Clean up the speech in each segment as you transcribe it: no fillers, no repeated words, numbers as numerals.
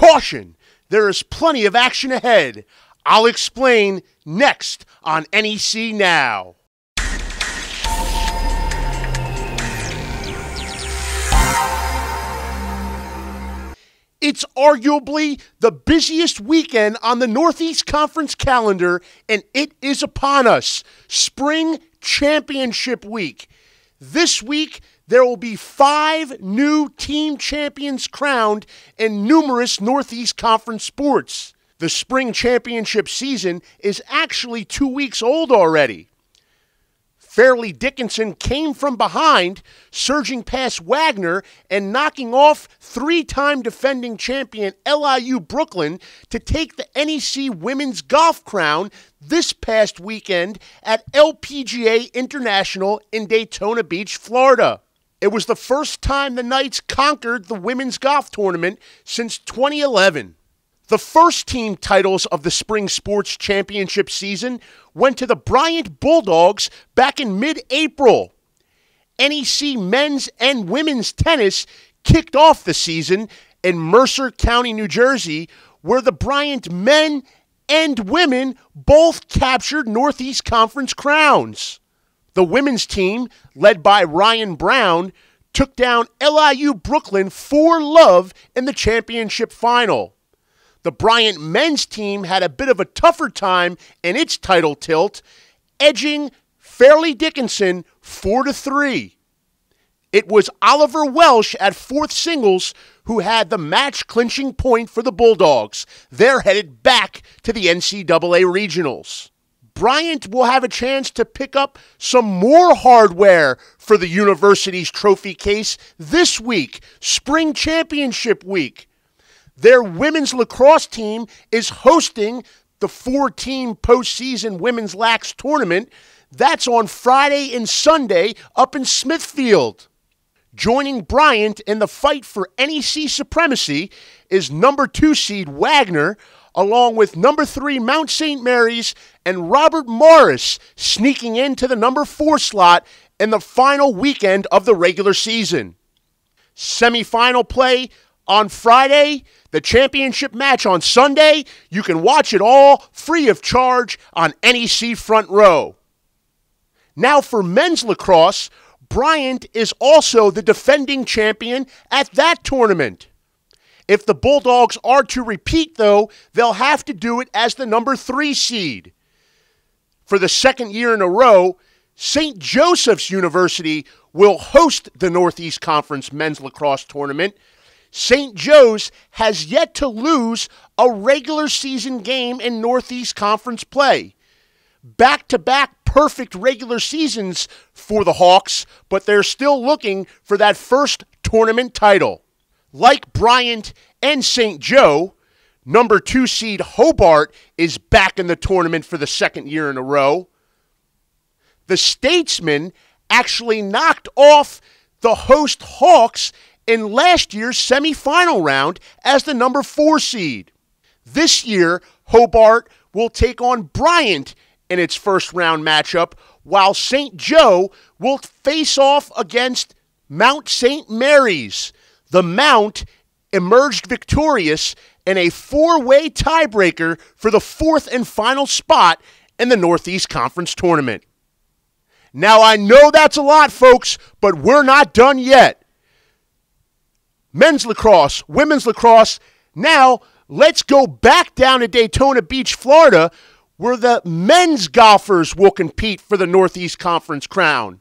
Caution, there is plenty of action ahead. I'll explain next on NEC Now. It's arguably the busiest weekend on the Northeast Conference calendar, and it is upon us. Spring Championship Week. This week, there will be 5 new team champions crowned in numerous Northeast Conference sports. The Spring Championship season is actually 2 weeks old already. Fairleigh Dickinson came from behind, surging past Wagner and knocking off 3-time defending champion LIU Brooklyn to take the NEC Women's Golf Crown this past weekend at LPGA International in Daytona Beach, Florida. It was the first time the Knights conquered the women's golf tournament since 2011. The first team titles of the Spring Sports Championship season went to the Bryant Bulldogs back in mid-April. NEC men's and women's tennis kicked off the season in Mercer County, New Jersey, where the Bryant men and women both captured Northeast Conference crowns. The women's team, led by Ryan Brown, took down LIU Brooklyn 4-love in the championship final. The Bryant men's team had a bit of a tougher time in its title tilt, edging Fairleigh Dickinson 4-3. It was Oliver Welsh at fourth singles who had the match-clinching point for the Bulldogs. They're headed back to the NCAA Regionals. Bryant will have a chance to pick up some more hardware for the university's trophy case this week, Spring Championship Week. Their women's lacrosse team is hosting the 4-team postseason women's lax tournament. That's on Friday and Sunday up in Smithfield. Joining Bryant in the fight for NEC supremacy is number 2 seed Wagner, along with number 3 Mount St. Mary's and Robert Morris sneaking into the number 4 slot in the final weekend of the regular season. Semifinal play on Friday, the championship match on Sunday. You can watch it all free of charge on NEC Front Row. Now for men's lacrosse, Bryant is also the defending champion at that tournament. If the Bulldogs are to repeat, though, they'll have to do it as the number 3 seed. For the second year in a row, St. Joseph's University will host the Northeast Conference men's lacrosse tournament. St. Joe's has yet to lose a regular season game in Northeast Conference play. Back-to-back perfect regular seasons for the Hawks, but they're still looking for that first tournament title. Like Bryant and St. Joe, number 2 seed Hobart is back in the tournament for the second year in a row. The Statesmen actually knocked off the host Hawks in last year's semifinal round as the number 4 seed. This year, Hobart will take on Bryant in its first round matchup, while St. Joe will face off against Mount St. Mary's. The Mount emerged victorious in a 4-way tiebreaker for the 4th and final spot in the Northeast Conference tournament. Now, I know that's a lot, folks, but we're not done yet. Men's lacrosse, women's lacrosse. Now, let's go back down to Daytona Beach, Florida, where the men's golfers will compete for the Northeast Conference crown.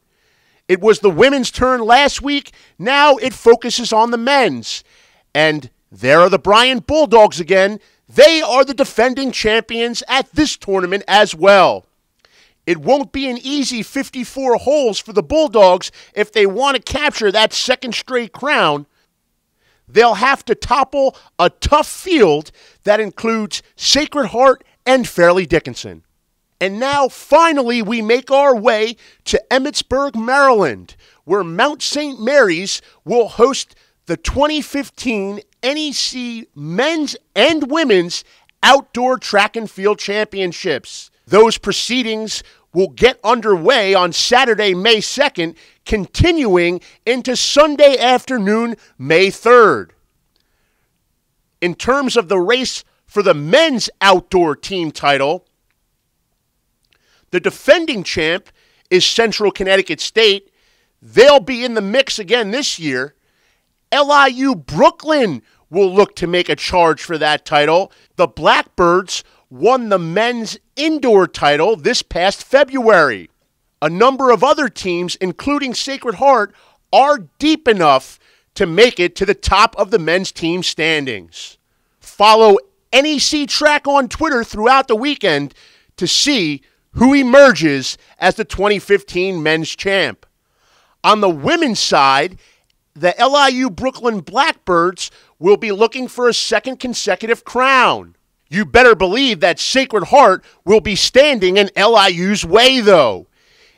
It was the women's turn last week. Now it focuses on the men's. And there are the Bryant Bulldogs again. They are the defending champions at this tournament as well. It won't be an easy 54 holes for the Bulldogs if they want to capture that second straight crown. They'll have to topple a tough field that includes Sacred Heart and Fairleigh Dickinson. And now, finally, we make our way to Emmitsburg, Maryland, where Mount St. Mary's will host the 2015 NEC Men's and Women's Outdoor Track and Field Championships. Those proceedings will get underway on Saturday, May 2nd, continuing into Sunday afternoon, May 3rd. In terms of the race for the men's outdoor team title, the defending champ is Central Connecticut State. They'll be in the mix again this year. LIU Brooklyn will look to make a charge for that title. The Blackbirds won the men's indoor title this past February. A number of other teams, including Sacred Heart, are deep enough to make it to the top of the men's team standings. Follow NEC Track on Twitter throughout the weekend to see who emerges as the 2015 men's champ. On the women's side, the LIU Brooklyn Blackbirds will be looking for a second consecutive crown. You better believe that Sacred Heart will be standing in LIU's way, though.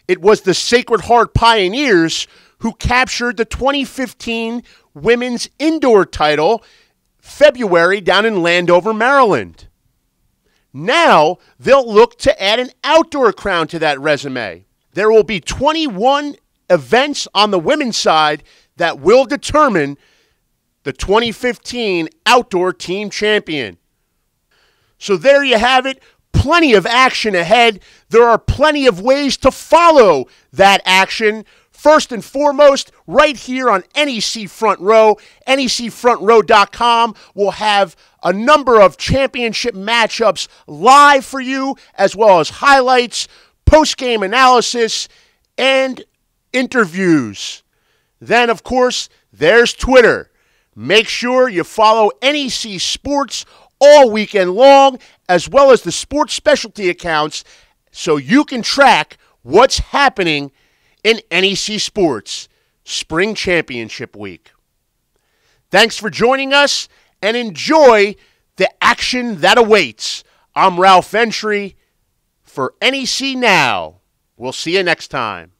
It was the Sacred Heart Pioneers who captured the 2015 women's indoor title February down in Landover, Maryland. Now they'll look to add an outdoor crown to that resume. There will be 21 events on the women's side that will determine the 2015 outdoor team champion. So there you have it. Plenty of action ahead. There are plenty of ways to follow that action. First and foremost, right here on NEC Front Row, NECFrontRow.com will have a number of championship matchups live for you, as well as highlights, post-game analysis, and interviews. Then, of course, there's Twitter. Make sure you follow NEC Sports all weekend long, as well as the sports specialty accounts, so you can track what's happening in NEC Sports Spring Championship Week. Thanks for joining us, and enjoy the action that awaits. I'm Ralph Ventre for NEC Now. We'll see you next time.